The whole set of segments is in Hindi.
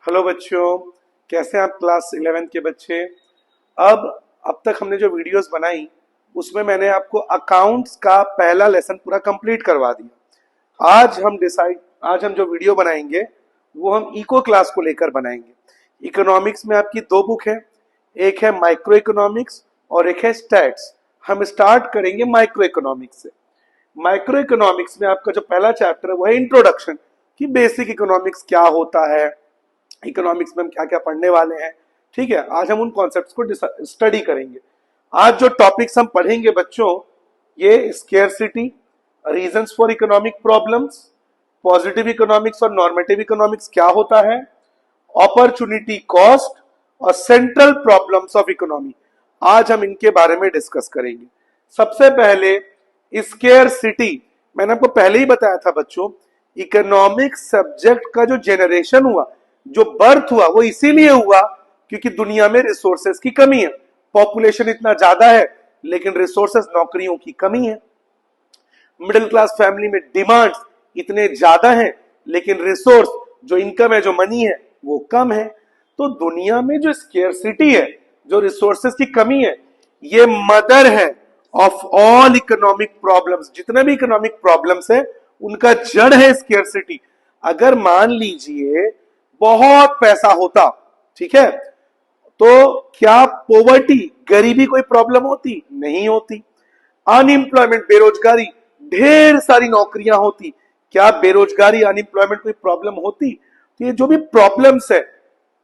हेलो बच्चों, कैसे हैं आप क्लास 11th के बच्चे। अब अब तक हमने जो वीडियोस बनाई उसमें मैंने आपको अकाउंट्स का पहला लेसन पूरा कंप्लीट करवा दिया। आज हम जो वीडियो बनाएंगे वो हम इको क्लास को लेकर बनाएंगे। इकोनॉमिक्स में आपकी दो बुक है, एक है माइक्रो इकोनॉमिक्स और एक है स्टैट्स। हम स्टार्ट करेंगे माइक्रो इकोनॉमिक्स से। माइक्रो इकोनॉमिक्स में आपका जो पहला चैप्टर है वो है इंट्रोडक्शन, कि बेसिक इकोनॉमिक्स क्या होता है, इकोनॉमिक्स में हम क्या क्या पढ़ने वाले हैं। ठीक है, आज हम उन कॉन्सेप्ट्स को स्टडी करेंगे। आज जो टॉपिक्स हम पढ़ेंगे बच्चों, ये scarcity, reasons for economic problems, positive economics और नॉर्मेटिव इकोनॉमिक्स क्या होता है, अपॉर्चुनिटी कॉस्ट और सेंट्रल प्रॉब्लम्स ऑफ इकोनॉमी। आज हम इनके बारे में डिस्कस करेंगे। सबसे पहले स्केर्सिटी, मैंने आपको पहले ही बताया था बच्चों, इकोनॉमिक्स सब्जेक्ट का जो जेनरेशन हुआ, जो बर्थ हुआ, वो इसीलिए हुआ क्योंकि दुनिया में रिसोर्सेज की कमी है। पॉपुलेशन इतना ज्यादा है लेकिन रिसोर्सेज, नौकरियों की कमी है। मिडिल क्लास फैमिली में डिमांड्स इतने ज्यादा हैं लेकिन रिसोर्स, जो इनकम है, जो मनी है, वो कम है। तो दुनिया में जो स्केर्सिटी है, जो रिसोर्सेज की कमी है, ये मदर है ऑफ ऑल इकोनॉमिक प्रॉब्लम्स। जितने भी इकोनॉमिक प्रॉब्लम्स है उनका जड़ है स्केर्सिटी। अगर मान लीजिए बहुत पैसा होता, ठीक है, तो क्या पोवर्टी, गरीबी कोई प्रॉब्लम होती? नहीं होती। अनएम्प्लॉयमेंट, बेरोजगारी, ढेर सारी नौकरियां होती, क्या बेरोजगारी, अनएम्प्लॉयमेंट कोई प्रॉब्लम होती? तो ये जो भी प्रॉब्लम्स है,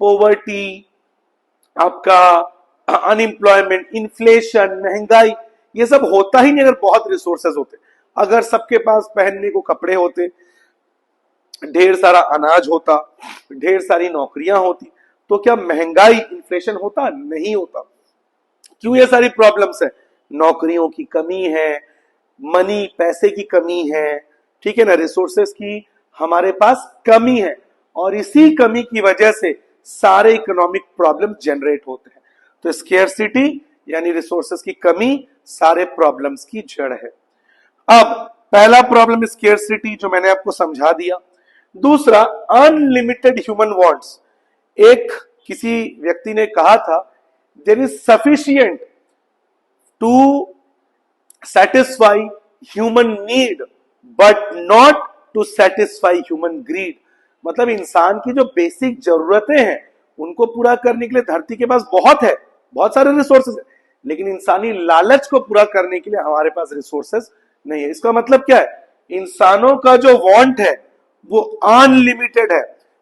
पोवर्टी, आपका अनएम्प्लॉयमेंट, इन्फ्लेशन, महंगाई, ये सब होता ही नहीं अगर बहुत रिसोर्सेज होते। अगर सबके पास पहनने को कपड़े होते, ढेर सारा अनाज होता, ढेर सारी नौकरियां होती, तो क्या महंगाई, इन्फ्लेशन होता? नहीं होता। क्यों? ये सारी प्रॉब्लम्स है, नौकरियों की कमी है, मनी, पैसे की कमी है, ठीक है ना, रिसोर्सेस की हमारे पास कमी है, और इसी कमी की वजह से सारे इकोनॉमिक प्रॉब्लम जनरेट होते हैं। तो स्केर्सिटी यानी रिसोर्सेस की कमी सारे प्रॉब्लम्स की जड़ है। अब पहला प्रॉब्लम स्केर्सिटी, जो मैंने आपको समझा दिया। दूसरा, अनलिमिटेड ह्यूमन वांट्स। एक किसी व्यक्ति ने कहा था, there is sufficient to satisfy human need but not to satisfy human greed. मतलब इंसान की जो बेसिक जरूरतें हैं उनको पूरा करने के लिए धरती के पास बहुत है, बहुत सारे रिसोर्सेज है, लेकिन इंसानी लालच को पूरा करने के लिए हमारे पास रिसोर्सेज नहीं है। इसका मतलब क्या है? इंसानों का जो वांट है वो अनलिमिटेड है।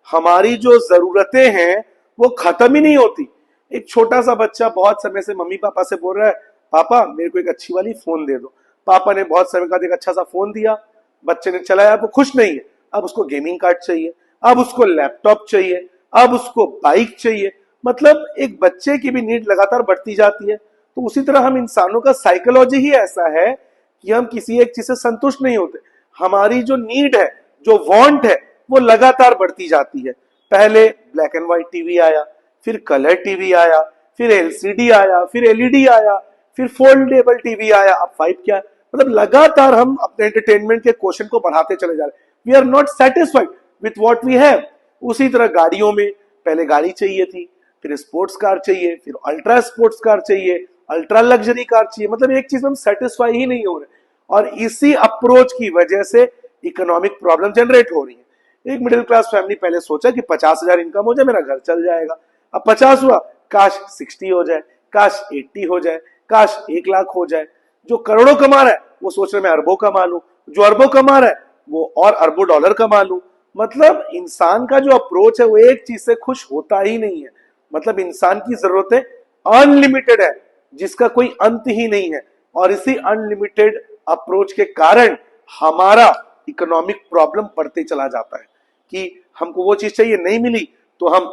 हमारी जो जरूरतें हैं वो खत्म ही नहीं होती। एक छोटा सा बच्चा बहुत समय से मम्मी पापा से बोल रहा है, पापा मेरे को एक अच्छी वाली फोन दे दो। पापा ने बहुत समय बाद एक अच्छा सा फोन दिया, बच्चे ने चलाया, वो खुश नहीं है, अब उसको गेमिंग कार्ड चाहिए, अब उसको लैपटॉप चाहिए, अब उसको बाइक चाहिए। मतलब एक बच्चे की भी नीड लगातार बढ़ती जाती है। तो उसी तरह हम इंसानों का साइकोलॉजी ही ऐसा है कि हम किसी एक चीज से संतुष्ट नहीं होते। हमारी जो नीड है, जो वांट है, वो लगातार बढ़ती जाती है। पहले ब्लैक एंड व्हाइट टीवी आया, फिर कलर टीवी आया, फिर एलसीडी आया, फिर एलईडी आया, फिर फोल्डेबल टीवी आया, अब 5 क्या है? मतलब लगातार हम अपने एंटरटेनमेंट के क्वेश्चन को बढ़ाते चले जा रहे हैं। We are not satisfied with what we have. उसी तरह गाड़ियों में पहले गाड़ी चाहिए थी, फिर स्पोर्ट्स कार चाहिए, फिर अल्ट्रा स्पोर्ट्स कार चाहिए, अल्ट्रा लग्जरी कार चाहिए। मतलब एक चीज में हम सेटिस्फाई ही नहीं हो रहे, और इसी अप्रोच की वजह से इकोनॉमिक प्रॉब्लम जनरेट हो रही है। एक मिडिल क्लास फैमिली पहले सोचा कि 50,000 इनकम हो जाए मेरा घर चल जाएगा। अब 50 हुआ, काश 60 हो जाए, काश 80 हो जाए, काश 1 लाख हो जाए। जो करोड़ों कमा रहा है वो सोच रहे मैं अरबों कमा लूं, जो अरबों कमा रहा है वो और अरबों डॉलर कमा लूं। मतलब इंसान का जो अप्रोच है वो एक चीज से खुश होता ही नहीं है। मतलब इंसान की जरूरतें अनलिमिटेड है, जिसका कोई अंत ही नहीं है, और इसी अनलिमिटेड अप्रोच के कारण हमारा इकोनॉमिक प्रॉब्लम बढ़ते चला जाता है कि हमको वो चीज चाहिए, नहीं मिली तो हम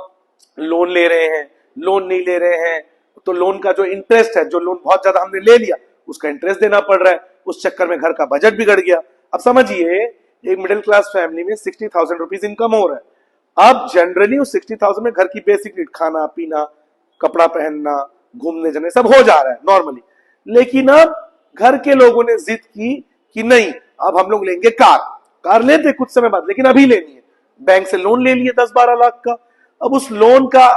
लोन ले रहे हैं, लोन नहीं ले रहे हैं तो लोन का जो इंटरेस्ट है, जो लोन बहुत ज्यादा हमने ले लिया उसका इंटरेस्ट देना पड़ रहा है। उस चक्कर में घर का बजट बिगड़ गया। अब समझिए, एक मिडिल क्लास फैमिली में 60,000 रुपीज इनकम हो रहा है। अब जनरली उस 60,000 में घर की बेसिक नीड, खाना पीना, कपड़ा पहनना, घूमने जाने, सब हो जा रहा है नॉर्मली। लेकिन अब घर के लोगों ने जिद की कि नहीं, अब हम लोग लेंगे कार। कार लेते कुछ समय बाद, लेकिन अभी लेनी है। बैंक से लोन ले लिए 10-12 लाख का। अब उस लोन का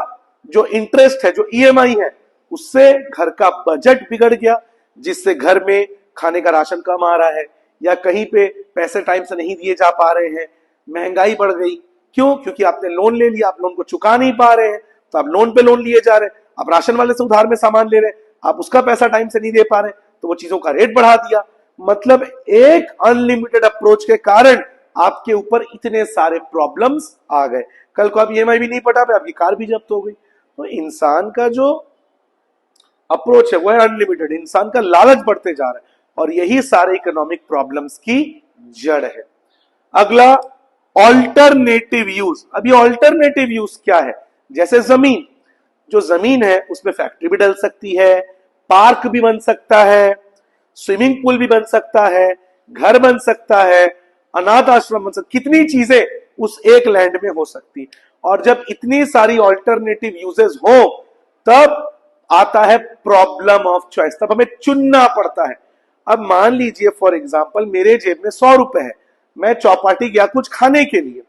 जो इंटरेस्ट है, जो ईएमआई है, उससे घर का बजट बिगड़ गया, जिससे घर में खाने का राशन कम आ रहा है या कहीं पे पैसे टाइम से नहीं दिए जा पा रहे हैं, महंगाई बढ़ गई। क्यों? क्योंकि आपने लोन ले लिया, आप लोन को चुका नहीं पा रहे हैं, तो आप लोन पे लोन लिए जा रहे हैं, आप राशन वाले से उधार में सामान ले रहे हैं, आप उसका पैसा टाइम से नहीं दे पा रहे, तो वो चीजों का रेट बढ़ा दिया। मतलब एक अनलिमिटेड अप्रोच के कारण आपके ऊपर इतने सारे प्रॉब्लम्स आ गए। कल को आप ईएमआई भी नहीं पटा पाए, आपकी कार भी जब्त हो गई। तो इंसान का जो अप्रोच है वो है अनलिमिटेड, इंसान का लालच बढ़ते जा रहा है, और यही सारे इकोनॉमिक प्रॉब्लम्स की जड़ है। अगला, ऑल्टरनेटिव यूज। अब ये ऑल्टरनेटिव यूज क्या है? जैसे जमीन, जो जमीन है उसमें फैक्ट्री भी डल सकती है, पार्क भी बन सकता है, स्विमिंग पूल भी बन सकता है, घर बन सकता है, अनाथ आश्रम बन सकता, कितनी चीजें उस एक लैंड में हो सकती। और जब इतनी सारी ऑल्टरनेटिव यूजेस हो तब आता है प्रॉब्लम ऑफ चॉइस, तब हमें चुनना पड़ता है। अब मान लीजिए फॉर एग्जाम्पल मेरे जेब में 100 रुपए है, मैं चौपाटी गया कुछ खाने के लिए।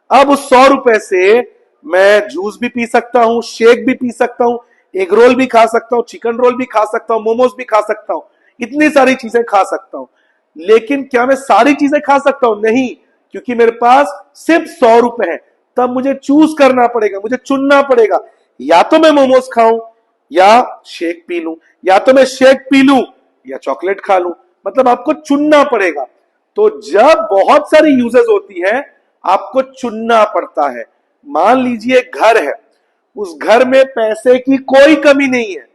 अब उस 100 रुपए से मैं जूस भी पी सकता हूं, शेक भी पी सकता हूं, एग रोल भी खा सकता हूं, चिकन रोल भी खा सकता हूं, मोमोज भी खा सकता हूं, इतनी सारी चीजें खा सकता हूं। लेकिन क्या मैं सारी चीजें खा सकता हूं? नहीं, क्योंकि मेरे पास सिर्फ 100 रुपए है। तब मुझे चूज करना पड़ेगा, मुझे चुनना पड़ेगा, या तो मैं मोमोज खाऊं या शेक पी लूं, या तो मैं शेक पी लूं या चॉकलेट खा लूं। मतलब आपको चुनना पड़ेगा। तो जब बहुत सारी यूजेस होती हैं, आपको चुनना पड़ता है। मान लीजिए घर है, उस घर में पैसे की कोई कमी नहीं है,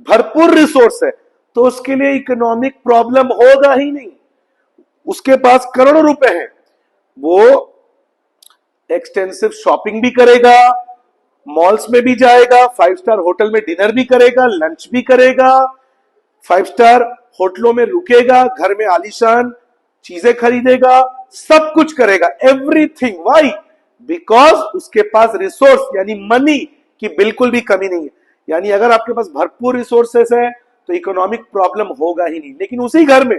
भरपूर रिसोर्स है, तो उसके लिए इकोनॉमिक प्रॉब्लम होगा ही नहीं। उसके पास करोड़ों रुपए हैं, वो एक्सटेंसिव शॉपिंग भी करेगा, मॉल्स में भी जाएगा, 5 स्टार होटल में डिनर भी करेगा, लंच भी करेगा, 5 स्टार होटलों में रुकेगा, घर में आलीशान चीजें खरीदेगा, सब कुछ करेगा, एवरीथिंग। व्हाई? बिकॉज उसके पास रिसोर्स यानी मनी की बिल्कुल भी कमी नहीं है। यानी अगर आपके पास भरपूर रिसोर्सेस है तो इकोनॉमिक प्रॉब्लम होगा ही नहीं। लेकिन उसी घर में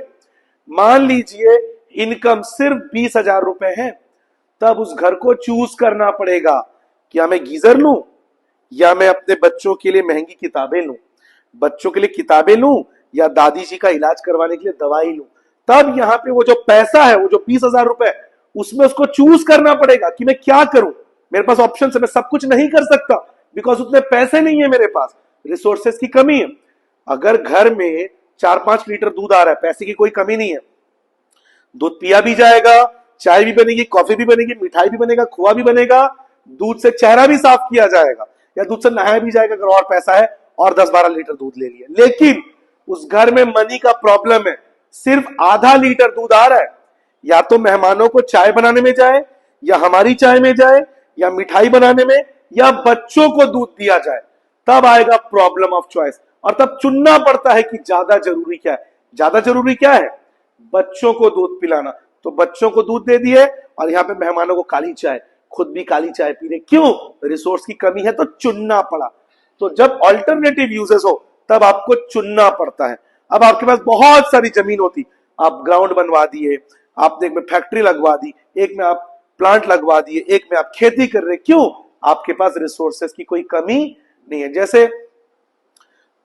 मान लीजिए इनकम सिर्फ 20,000 रुपए है, तब उस घर को चूज करना पड़ेगा, क्या मैं गीजर लूं या मैं अपने बच्चों के लिए महंगी किताबें लूं, बच्चों के लिए किताबें लूं या दादी जी का इलाज करवाने के लिए दवाई लूं। तब यहां पे वो जो पैसा है, वो जो 20,000 रुपए, उसमें उसको चूज करना पड़ेगा कि मैं क्या करूं। मेरे पास ऑप्शन है, मैं सब कुछ नहीं कर सकता बिकॉज उतने पैसे नहीं है मेरे पास, रिसोर्सेस की कमी है। अगर घर में 4-5 लीटर दूध आ रहा है, पैसे की कोई कमी नहीं है, दूध पिया भी जाएगा, चाय भी बनेगी, कॉफी भी बनेगी, मिठाई भी बनेगा, खोआ भी बनेगा, दूध से चेहरा भी साफ किया जाएगा, या दूध से नहाया भी जाएगा अगर और पैसा है, और 10-12 लीटर दूध ले लिया। लेकिन उस घर में मनी का प्रॉब्लम है, सिर्फ आधा लीटर दूध आ रहा है, या तो मेहमानों को चाय बनाने में जाए, या हमारी चाय में जाए, या मिठाई बनाने में, या बच्चों को दूध दिया जाए। तब आएगा प्रॉब्लम ऑफ चॉइस, और तब चुनना पड़ता है कि ज्यादा जरूरी क्या है। ज्यादा जरूरी क्या है? बच्चों को दूध पिलाना। तो बच्चों को दूध दे दिए, और यहाँ पे मेहमानों को काली चाय, खुद भी काली चाय पी रहे। क्यों? रिसोर्स की कमी है, तो चुनना पड़ा। तो जब ऑल्टरनेटिव यूजेस हो तब आपको चुनना पड़ता है। अब आपके पास बहुत सारी जमीन होती, आप ग्राउंड बनवा दिए, आपने एक में फैक्ट्री लगवा दी, एक में आप प्लांट लगवा दिए, एक में आप खेती कर रहे। क्यों? आपके पास रिसोर्सेस की कोई कमी नहीं है। जैसे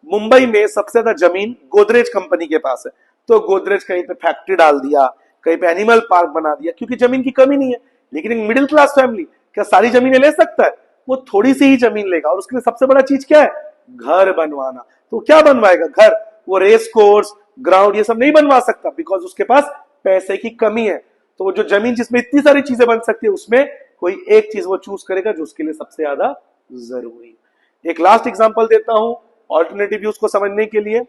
मुंबई में सबसे ज्यादा जमीन गोदरेज कंपनी के पास है, तो गोदरेज कहीं पे फैक्ट्री डाल दिया, कहीं पे एनिमल पार्क बना दिया, क्योंकि जमीन की कमी नहीं है। लेकिन एक मिडिल क्लास फैमिली क्या सारी जमीनें ले सकता है? वो थोड़ी सी ही जमीन लेगा, और उसके लिए सबसे बड़ा चीज क्या है? घर बनवाना। तो क्या बनवाएगा? घर। वो रेस कोर्स, ग्राउंड, ये सब नहीं बनवा सकता बिकॉज उसके पास पैसे की कमी है। तो वो जो जमीन जिसमें इतनी सारी चीजें बन सकती है, उसमें कोई एक चीज वो चूज करेगा जो उसके लिए सबसे ज्यादा जरूरी है। एक लास्ट एग्जांपल देता हूं ऑल्टरनेटिव यूज को समझने के लिए।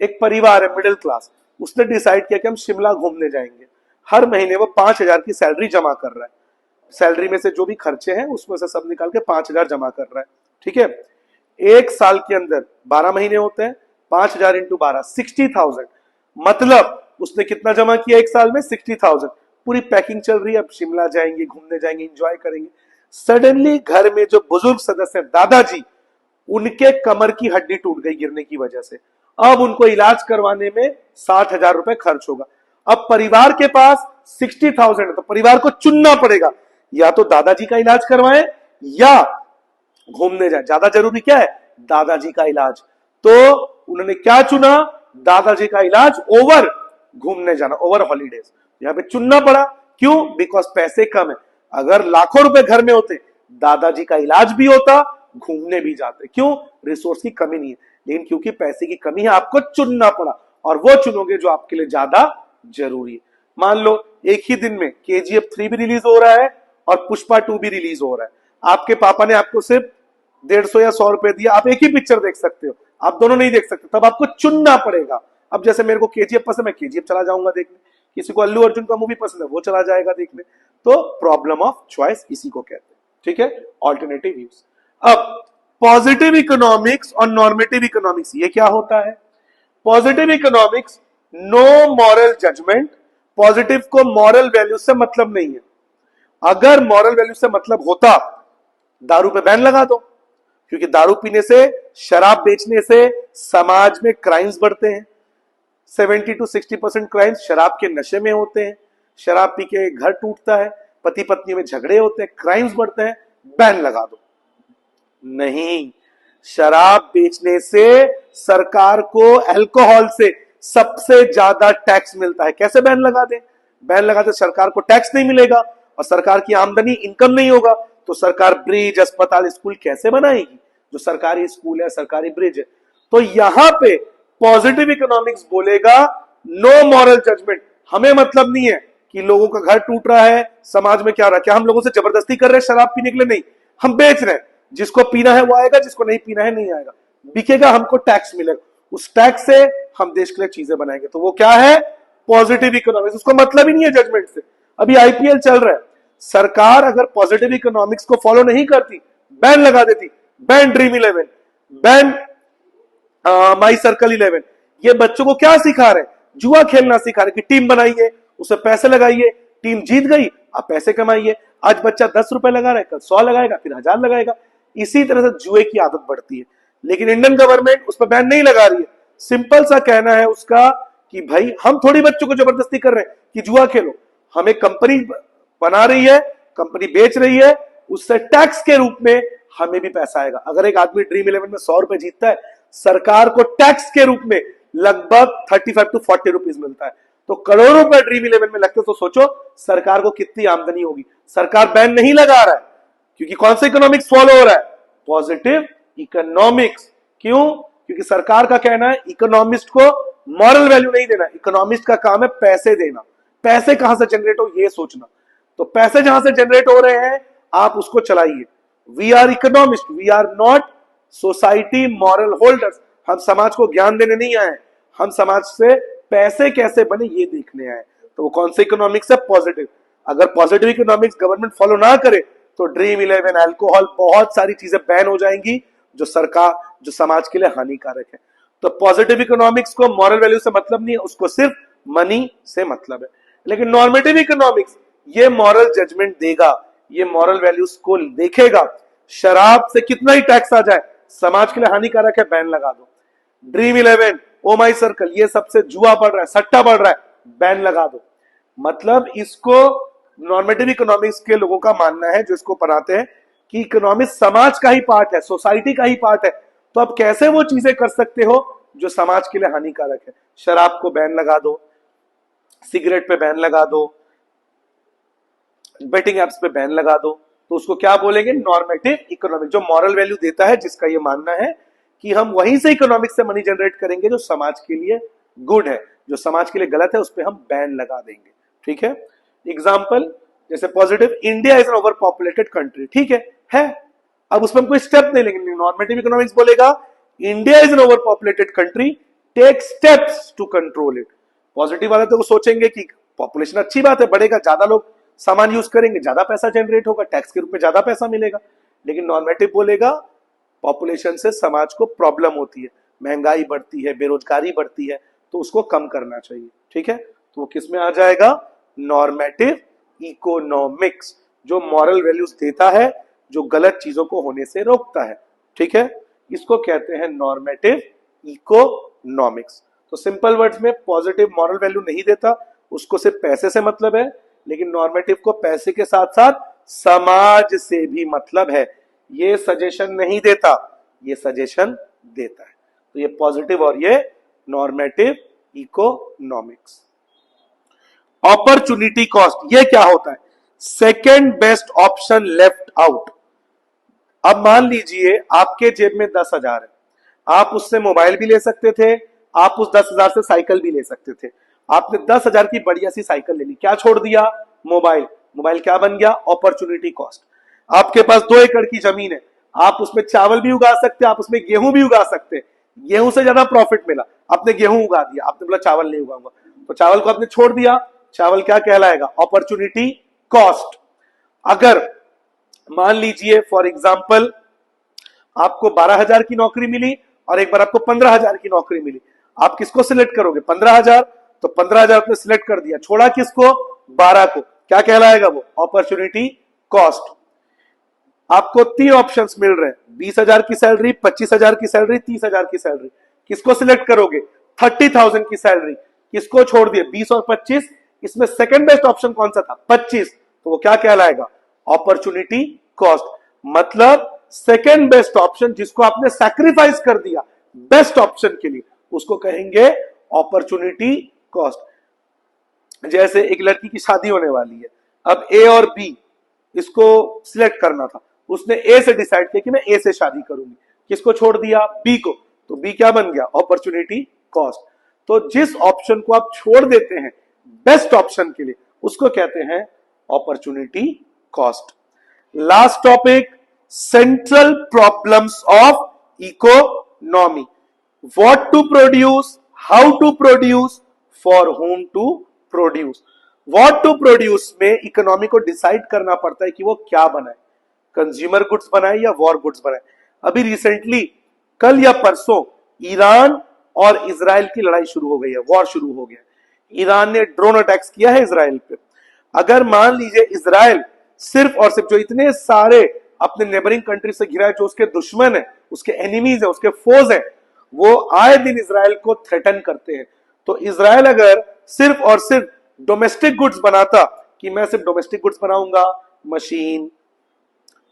एक परिवार है मिडिल क्लास, उसने डिसाइड किया कि हम शिमला घूमने जाएंगे। हर महीने वो 5,000 की सैलरी जमा कर रहा है, सैलरी में से जो भी खर्चे हैं उसमें से सब निकाल के 5,000 जमा कर रहा है। ठीक है, एक साल के अंदर 12 महीने होते हैं, 5,000 इंटू 12 60,000। मतलब उसने कितना जमा किया एक साल में? 60,000। पूरी पैकिंग चल रही है, अब शिमला जाएंगे, घूमने जाएंगे, एंजॉय करेंगे। सडनली घर में जो बुजुर्ग सदस्य हैं, दादाजी, उनके कमर की हड्डी टूट गई गिरने की वजह से। अब उनको इलाज करवाने में 60,000 रुपए खर्च होगा। अब परिवार के पास 60,000 है, तो परिवार को चुनना पड़ेगा, या तो दादाजी का इलाज करवाएं या घूमने जाए। ज्यादा जरूरी क्या है? दादाजी का इलाज। तो उन्होंने क्या चुना? दादाजी का इलाज ओवर घूमने जाना, ओवर हॉलीडेज। यहां पे चुनना पड़ा, क्यों? बिकॉज पैसे कम है। अगर लाखों रुपए घर में होते, दादाजी का इलाज भी होता, घूमने भी जाते। क्यों? रिसोर्स की कमी नहीं है, लेकिन क्योंकि पैसे की कमी है आपको चुनना पड़ा, और वो चुनोगे जो आपके लिए ज्यादा जरूरी है। मान लो एक ही दिन में KGF 3 भी रिलीज हो रहा है और पुष्पा 2 भी रिलीज हो रहा है। आपके पापा ने आपको सिर्फ 150 या 100 रुपए दिया, आप एक ही पिक्चर देख सकते हो, आप दोनों नहीं देख सकते, तब आपको चुनना पड़ेगा। अब जैसे मेरे को KGF पसंद है, KGF चला जाऊंगा देखने, किसी को अल्लू अर्जुन का मूवी पसंद है, वो चला जाएगा देखने। तो प्रॉब्लम ऑफ चॉइस इसी को कहते हैं, ठीक है, ऑल्टरनेटिव व्यूज। अब पॉजिटिव इकोनॉमिक्स और नॉर्मेटिव इकोनॉमिक्स, ये क्या होता है? Positive economics, no moral judgement. Positive को मॉरल वैल्यू से मतलब नहीं है। अगर मॉरल वैल्यू से मतलब होता, दारू पे बैन लगा दो, क्योंकि दारू पीने से, शराब बेचने से समाज में क्राइम्स बढ़ते हैं। 70 to 60% क्राइम्स शराब के नशे में होते हैं। शराब पी के घर टूटता है, पति पत्नी में झगड़े होते हैं, क्राइम्स बढ़ते हैं, बैन लगा दो। नहीं, शराब बेचने से सरकार को अल्कोहल से सबसे ज्यादा टैक्स मिलता है। कैसे बैन लगा दें? बैन लगाते सरकार को टैक्स नहीं मिलेगा और सरकार की आमदनी, इनकम नहीं होगा, तो सरकार ब्रिज, अस्पताल, स्कूल कैसे बनाएगी? जो सरकारी स्कूल है, सरकारी ब्रिज है। तो यहां पे पॉजिटिव इकोनॉमिक्स बोलेगा नो मॉरल जजमेंट। हमें मतलब नहीं है कि लोगों का घर टूट रहा है, समाज में क्या रहा, क्या हम लोगों से जबरदस्ती कर रहे हैं शराब पीने के लिए? नहीं, हम बेच रहे हैं, जिसको पीना है वो आएगा, जिसको नहीं पीना है नहीं आएगा, बिकेगा, हमको टैक्स मिलेगा, उस टैक्स से हम देश के लिए चीजें बनाएंगे। तो वो क्या है? Positive economics. उसको मतलब ही नहीं है जजमेंट से। अभी IPL चल रहा है, सरकार अगर पॉजिटिव इकोनॉमिक्स को फॉलो नहीं करती, बैन लगा देती, बैन ड्रीम 11, बैन माई सर्कल 11, ये बच्चों को क्या सिखा रहे हैं? जुआ खेलना सिखा रहे कि टीम बनाइए, उसे पैसे लगाइए, टीम जीत गई, आप पैसे कमाइए। आज बच्चा 10 रुपए लगा रहा है, कल 100 लगाएगा, फिर 1000 लगाएगा। इसी तरह से जुए की आदत बढ़ती है। लेकिन इंडियन गवर्नमेंट उस पर बैन नहीं लगा रही है। सिंपल सा कहना है उसका कि भाई हम थोड़ी बच्चों को जबरदस्ती कर रहे हैं कि जुआ खेलो, हमें कंपनी बना रही है, कंपनी बेच रही है, उससे टैक्स के रूप में हमें भी पैसा आएगा। अगर एक आदमी ड्रीम 11 में 100 रुपए जीतता है, सरकार को टैक्स के रूप में लगभग 35 to 40 रुपीज मिलता है। तो करोड़ों रुपए ड्रीम 11 में लगते, तो सोचो सरकार को कितनी आमदनी होगी। सरकार बैन नहीं लगा रहा है, क्योंकि कौन सा इकोनॉमिक्स फॉलो हो रहा है? Positive economics. क्यों? क्योंकि सरकार का कहना है इकोनॉमिस्ट को मॉरल वैल्यू नहीं देना, इकोनॉमिस्ट का काम है पैसे देना। पैसे कहां से जनरेट हो ये सोचना। तो पैसे जहां से जनरेट हो रहे हैं आप उसको चलाइए। We are economist, we are not society moral holders. हम समाज को ज्ञान देने नहीं आए, हम समाज से पैसे कैसे बने ये देखने आए। तो वो कौन से इकोनॉमिक्स है? पॉजिटिव। अगर पॉजिटिव इकोनॉमिक्स गवर्नमेंट फॉलो ना करे तो ड्रीम 11, अल्कोहल, बहुत सारी चीजें बैन हो जाएंगी जो सरकार, जो समाज के लिए हानिकारक है। तो पॉजिटिव इकोनॉमिक्स को मॉरल वैल्यू से मतलब नहीं है, उसको सिर्फ मनी से मतलब है। लेकिन नॉर्मेटिव इकोनॉमिक्स ये मॉरल जजमेंट देगा, ये मॉरल वैल्यूज को देखेगा। शराब से कितना ही टैक्स आ जाए, समाज के लिए हानिकारक है, बैन लगा दो। ड्रीम 11, ओ माई सर्कल, ये सबसे जुआ बढ़ रहा है, सट्टा बढ़ रहा है, बैन लगा दो। मतलब इसको नॉर्मेटिव इकोनॉमिक्स के लोगों का मानना है, जो इसको पढ़ाते हैं, कि इकोनॉमिक्स समाज का ही पार्ट है, सोसाइटी का ही पार्ट है। तो अब कैसे वो चीजें कर सकते हो जो समाज के लिए हानिकारक है? शराब को बैन लगा दो, सिगरेट पे बैन लगा दो, बेटिंग एप्स पे बैन लगा दो। तो उसको क्या बोलेंगे? नॉर्मेटिव इकोनॉमिक्स, जो मॉरल वैल्यू देता है, जिसका ये मानना है कि हम वहीं से इकोनॉमिक्स से मनी जनरेट करेंगे जो समाज के लिए गुड है, जो समाज के लिए गलत है उस पर हम बैन लगा देंगे। ठीक है, एग्जाम्पल जैसे positive, India is an over populated country, ठीक है। अब उसमें हम कोई स्टेप नहीं लेंगे। नॉर्मेटिव इकोनॉमिक्स बोलेगा India is an over populated country, take steps to control it. Positive वाले तो वो सोचेंगे कि पॉपुलेशन अच्छी बात है, बढ़ेगा, ज्यादा लोग सामान यूज करेंगे, ज्यादा पैसा जनरेट होगा, टैक्स के रूप में ज्यादा पैसा मिलेगा। लेकिन नॉर्मेटिव बोलेगा पॉपुलेशन से समाज को प्रॉब्लम होती है, महंगाई बढ़ती है, बेरोजगारी बढ़ती है, तो उसको कम करना चाहिए। ठीक है, तो वो किस में आ जाएगा? नॉर्मेटिव इकोनॉमिक्स, जो मॉरल वैल्यूज देता है, जो गलत चीजों को होने से रोकता है। ठीक है, इसको कहते हैं नॉर्मेटिव इकोनॉमिक्स। तो सिंपल वर्ड्स में पॉजिटिव मॉरल वैल्यू नहीं देता, उसको सिर्फ पैसे से मतलब है। लेकिन नॉर्मेटिव को पैसे के साथ साथ समाज से भी मतलब है। ये सजेशन नहीं देता, ये सजेशन देता है। तो ये पॉजिटिव और ये नॉर्मेटिव इकोनॉमिक्स। अपॉर्चुनिटी कॉस्ट, ये क्या होता है? Second best option left out. अब मान लीजिए आपके जेब में 10,000 है, आप उससे मोबाइल भी ले सकते थे, आप उस 10,000 से साइकिल भी ले सकते थे। आपने 10,000 की बढ़िया सी साइकिल ले ली, क्या छोड़ दिया? मोबाइल। मोबाइल क्या बन गया? Opportunity cost. आपके पास 2 एकड़ की जमीन है, आप उसमें चावल भी उगा सकते, आप उसमें गेहूं भी उगा सकते। गेहूं से ज्यादा प्रॉफिट मिला, आपने गेहूं उगा दिया, आपने बोला चावल नहीं उगाऊंगा, तो चावल को आपने छोड़ दिया। चावल क्या कहलाएगा? Opportunity cost. अगर मान लीजिए फॉर एग्जाम्पल आपको 12,000 की नौकरी मिली और एक बार आपको 15,000 की नौकरी मिली, आप किसको सिलेक्ट करोगे? 15,000। तो 15,000 आपने सिलेक्ट कर दिया, छोड़ा किसको? 12 को। क्या कहलाएगा वो? Opportunity cost. आपको 3 ऑप्शंस मिल रहे हैं, 20,000 की सैलरी, 25,000 की सैलरी, 30,000 की सैलरी। किसको सिलेक्ट करोगे? 30,000 की सैलरी। किसको छोड़ दिए? 20 और 25। इसमें सेकंड बेस्ट ऑप्शन कौन सा था? 25। तो वो क्या कहलाएगा? Opportunity cost. मतलब सेकंड बेस्ट ऑप्शन जिसको आपने सैक्रिफाइस कर दिया बेस्ट ऑप्शन के लिए, उसको कहेंगे अपॉर्चुनिटी कॉस्ट। जैसे एक लड़की की शादी होने वाली है, अब ए और बी इसको सिलेक्ट करना था, उसने ए से डिसाइड किया कि मैं ए से शादी करूंगी, किसको छोड़ दिया? बी को। तो बी क्या बन गया? Opportunity cost. तो जिस ऑप्शन को आप छोड़ देते हैं बेस्ट ऑप्शन के लिए, उसको कहते हैं opportunity cost. Last topic, central problems of economy. What to produce, how to produce, for whom to produce. What to produce में इकोनॉमी को डिसाइड करना पड़ता है कि वो क्या बनाए, कंज्यूमर गुड्स बनाए या वॉर गुड्स बनाए। अभी रिसेंटली कल या परसों ईरान और इजराइल की लड़ाई शुरू हो गई है, वॉर शुरू हो गया। ईरान ने ड्रोन अटैक्स किया है इजराइल पे। अगर मान लीजिए इजराइल सिर्फ और सिर्फ जो इतने सारे अपने नेबरिंग कंट्री से घिरा है, जो उसके दुश्मन है, उसके एनिमीज है, उसके फोज है, वो आए दिन इजराइल को थ्रेटन करते हैं। तो इजराइल अगर सिर्फ और सिर्फ डोमेस्टिक गुड्स बनाता कि मैं सिर्फ डोमेस्टिक गुड्स बनाऊंगा, मशीन,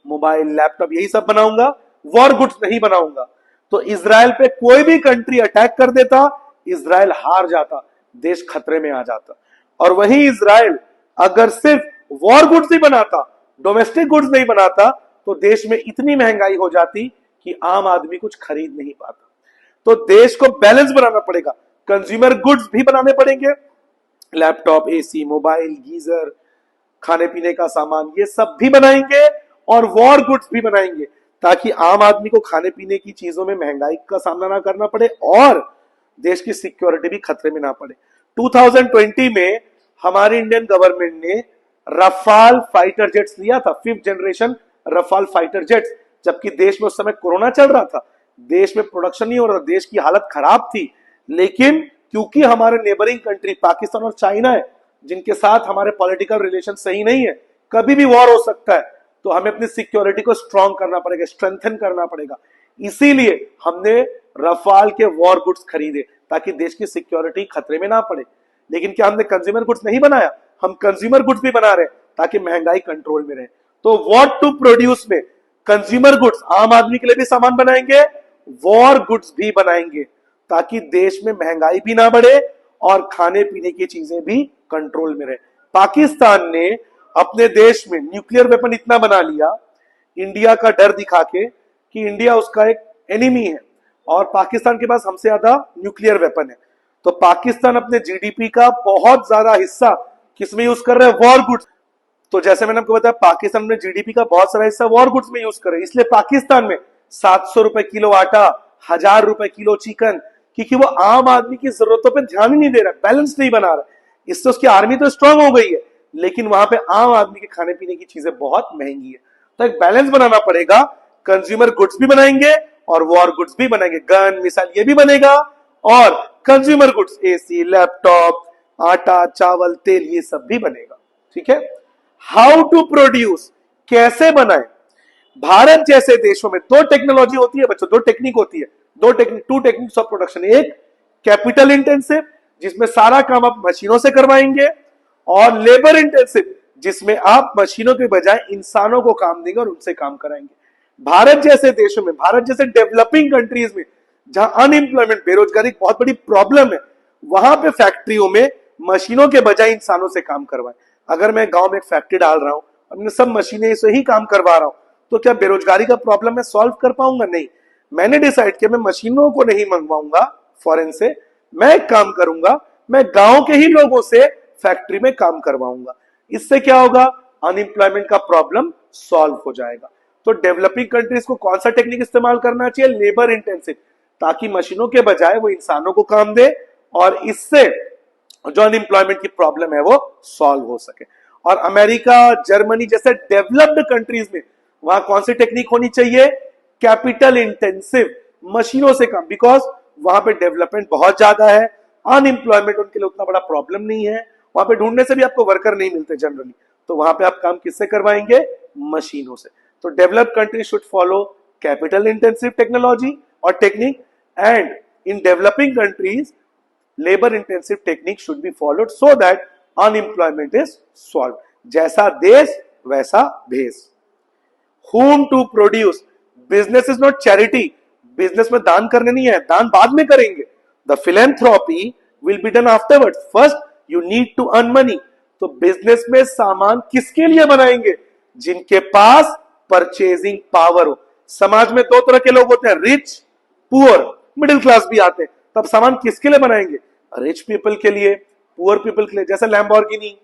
मोबाइल, लैपटॉप, यही सब बनाऊंगा, वॉर गुड्स नहीं बनाऊंगा, तो इजराइल पे कोई भी कंट्री अटैक कर देता, इजराइल हार जाता, देश खतरे में आ जाता। और वही इजराइल अगर सिर्फ वॉर गुड्स ही बनाता, डोमेस्टिक गुड्स नहीं बनाता, तो देश में इतनी महंगाई हो जाती कि आम आदमी कुछ खरीद नहीं पाता। तो देश को बैलेंस बनाना पड़ेगा, कंज्यूमर गुड्स भी बनाने पड़ेंगे, लैपटॉप, एसी, मोबाइल, गीजर, खाने पीने का सामान, ये सब भी बनाएंगे, और वॉर गुड्स भी बनाएंगे, ताकि आम आदमी को खाने पीने की चीजों में महंगाई का सामना ना करना पड़े और देश की सिक्योरिटी भी खतरे में ना पड़े। 2020 में हमारी इंडियन गवर्नमेंट ने रफाल फाइटर जेट्स लिया था, 5th generation Rafale fighter jets, जबकि देश में उस समय कोरोना चल रहा था, देश में प्रोडक्शन नहीं हो रहा, देश की हालत खराब थी। लेकिन क्योंकि हमारे नेबरिंग कंट्री पाकिस्तान और चाइना है, जिनके साथ हमारे पॉलिटिकल रिलेशन सही नहीं है, कभी भी वॉर हो सकता है, तो हमें अपनी सिक्योरिटी को स्ट्रॉन्ग करना पड़ेगा, स्ट्रेंथन करना पड़ेगा। इसीलिए हमने रफाल के वॉर गुड्स खरीदे, ताकि देश की सिक्योरिटी खतरे में ना पड़े। लेकिन क्या हमने कंज्यूमर गुड्स नहीं बनाया? हम कंज्यूमर गुड्स भी बना रहे हैं, ताकि महंगाई कंट्रोल में रहे। तो व्हाट टू प्रोड्यूस में कंज्यूमर गुड्स, आम आदमी के लिए भी सामान बनाएंगे, वॉर गुड्स भी बनाएंगे, ताकि देश में महंगाई भी ना बढ़े और खाने पीने की चीजें भी कंट्रोल में रहे। पाकिस्तान ने अपने देश में न्यूक्लियर वेपन इतना बना लिया, इंडिया का डर दिखा के कि इंडिया उसका एक एनिमी है और पाकिस्तान के पास हमसे ज्यादा न्यूक्लियर वेपन है। तो पाकिस्तान अपने जीडीपी का बहुत ज्यादा हिस्सा किसमें यूज कर रहा है? War goods. तो जैसे मैंने आपको बताया, पाकिस्तान में जीडीपी का बहुत सारा हिस्सा वॉर गुड्स में यूज कर रहे हैं। इसलिए पाकिस्तान में 700 रुपए किलो आटा, 1000 रुपए किलो चिकन, क्योंकि वो आम आदमी की जरूरतों पर ध्यान ही नहीं दे रहा, बैलेंस नहीं बना रहा। इससे उसकी आर्मी तो स्ट्रांग हो गई है, लेकिन वहां पे आम आदमी के खाने पीने की चीजें बहुत महंगी है। तो एक बैलेंस बनाना पड़ेगा, कंज्यूमर गुड्स भी बनाएंगे और वॉर गुड्स भी बनाएंगे, गन, मिसाइल, ये भी बनेगा, और कंज्यूमर गुड्स, एसी, लैपटॉप, आटा, चावल, तेल, ये सब भी बनेगा। ठीक है। हाउ टू प्रोड्यूस, कैसे बनाए? भारत जैसे देशों में 2 टेक्नोलॉजी होती है बच्चों, 2 टेक्निक होती है, 2 टेक्निक्स ऑफ प्रोडक्शन। एक कैपिटल इंटेंसिव, जिसमें सारा काम आप मशीनों से करवाएंगे, और लेबर इंटेंसिव, जिसमें आप मशीनों के बजाय इंसानों को काम देंगे और उनसे काम कराएंगे। भारत जैसे देशों में, भारत जैसे डेवलपिंग कंट्रीज में, जहां अनएम्प्लॉयमेंट, बेरोजगारी बहुत बड़ी प्रॉब्लम है, वहां पे फैक्ट्रियों में मशीनों के बजाय इंसानों से काम करवाएं। अगर मैं गांव में एक फैक्ट्री डाल रहा हूं, अपने सब मशीनें से ही काम करवा रहा हूं, तो क्या बेरोजगारी का प्रॉब्लम मैं सॉल्व कर पाऊंगा? नहीं। मैंने डिसाइड किया मैं मशीनों को नहीं मंगवाऊंगा फॉरेन से, मैं एक काम करूंगा, मैं गांव के ही लोगों से फैक्ट्री में काम करवाऊंगा। इससे क्या होगा? अनएम्प्लॉयमेंट का प्रॉब्लम सॉल्व हो जाएगा। तो डेवलपिंग कंट्रीज को कौन सा टेक्निक इस्तेमाल करना चाहिए? लेबर इंटेंसिव, ताकि मशीनों के बजाय वो इंसानों को काम दे और इससे जो अनएम्प्लॉयमेंट की प्रॉब्लम है वो सॉल्व हो सके। और अमेरिका, जर्मनी जैसे डेवलप्ड कंट्रीज में वहां कौन सी टेक्निक होनी चाहिए? कैपिटल इंटेंसिव, मशीनों से काम, बिकॉज वहां पे डेवलपमेंट बहुत ज्यादा है, अनएम्प्लॉयमेंट उनके लिए उतना बड़ा प्रॉब्लम नहीं है, वहां पे ढूंढने से भी आपको वर्कर नहीं मिलते जनरली, तो वहां पे आप काम किससे करवाएंगे? मशीनों से। तो developed country should follow capital intensive technology और technique, and in developing countries labour intensive technique should be followed so that unemployment is solve. जैसा देश वैसा भेष। whom to produce, business is not charity, business में दान करने नहीं है, दान बाद में करेंगे। The philanthropy will be done afterward, first you need to earn money. तो बिजनेस में सामान किसके लिए बनाएंगे? जिनके पास परचेजिंग पावर हो। समाज में दो तरह के लोग होते हैं, रिच, पुअर, मिडिल क्लास भी आते हैं। तब सामान किसके लिए बनाएंगे? रिच पीपल के लिए, पुअर पीपल के लिए। जैसे लैम्बोर्गिनी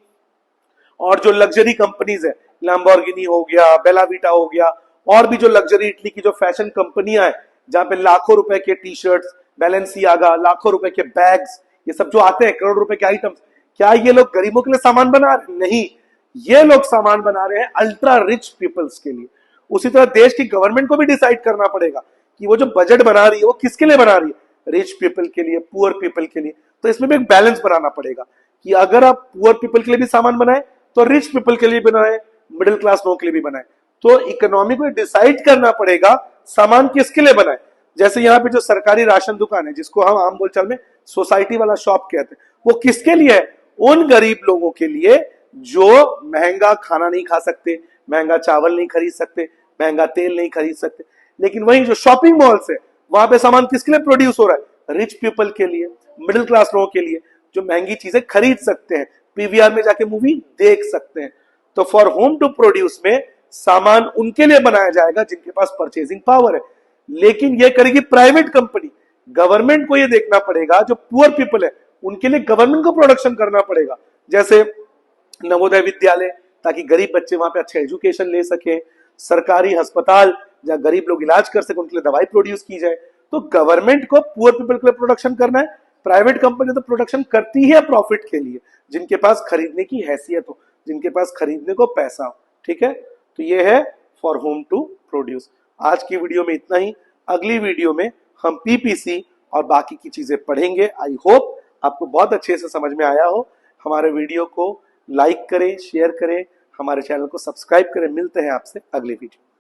और जो लग्जरी कंपनीज है, लैम्बोर्गिनी हो गया, बेलाविटा हो गया, और भी जो लग्जरी इटली की जो फैशन कंपनियां हैं, जहां पे लाखों रुपए के टी शर्ट्स, बैलेंसियागा, लाखों रुपए के बैग्स, ये सब जो आते हैं, करोड़ रुपए के आइटम्स, क्या ये लोग गरीबों के लिए सामान बना रहे हैं? नहीं, ये लोग सामान बना रहे हैं अल्ट्रा रिच पीपल्स के लिए। उसी तरह देश की गवर्नमेंट को भी डिसाइड करना पड़ेगा कि वो जो बजट बना रही है वो किसके लिए बना रही है? रिच पीपल के लिए, पुअर पीपल के लिए। तो इसमें भी एक बैलेंस बनाना पड़ेगा कि अगर आप पुअर पीपल के लिए भी सामान बनाए तो रिच पीपल के लिए बनाए, मिडिल क्लास लोगों के लिए भी बनाए। तो इकोनॉमी को डिसाइड करना पड़ेगा सामान किसके लिए बनाए। जैसे यहाँ पे जो सरकारी राशन दुकान है, जिसको हम आम बोलचाल में सोसाइटी वाला शॉप कहते हैं, वो किसके लिए है? उन गरीब लोगों के लिए जो महंगा खाना नहीं खा सकते, महंगा चावल नहीं खरीद सकते, महंगा तेल नहीं खरीद सकते। लेकिन वही जो शॉपिंग मॉल्स है, वहां पे सामान किसके लिए प्रोड्यूस हो रहा है? रिच पीपल के लिए, मिडिल क्लास लोगों के लिए, जो महंगी चीजें खरीद सकते हैं, पीवीआर में जाके मूवी देख सकते हैं। तो फॉर होम टू प्रोड्यूस में सामान उनके लिए बनाया जाएगा जिनके पास परचेजिंग पावर है। लेकिन ये करेगी प्राइवेट कंपनी। गवर्नमेंट को ये देखना पड़ेगा जो पुअर पीपल है उनके लिए गवर्नमेंट को प्रोडक्शन करना पड़ेगा। जैसे नवोदय विद्यालय, ताकि गरीब बच्चे वहां पे अच्छा एजुकेशन ले सके, सरकारी अस्पताल जहां गरीब लोग इलाज कर सके, उनके लिए दवाई प्रोड्यूस की जाए। तो गवर्नमेंट को पुअर पीपल के लिए प्रोडक्शन करना है, प्राइवेट कंपनी तो प्रोडक्शन करती है प्रॉफिट के लिए, जिनके पास खरीदने की हैसियत हो, जिनके पास खरीदने को पैसा हो। ठीक है, तो ये है फॉर होम टू प्रोड्यूस। आज की वीडियो में इतना ही। अगली वीडियो में हम पीपीसी और बाकी की चीजें पढ़ेंगे। आई होप आपको बहुत अच्छे से समझ में आया हो। हमारे वीडियो को लाइक करें, शेयर करें, हमारे चैनल को सब्सक्राइब करें। मिलते हैं आपसे अगली वीडियो।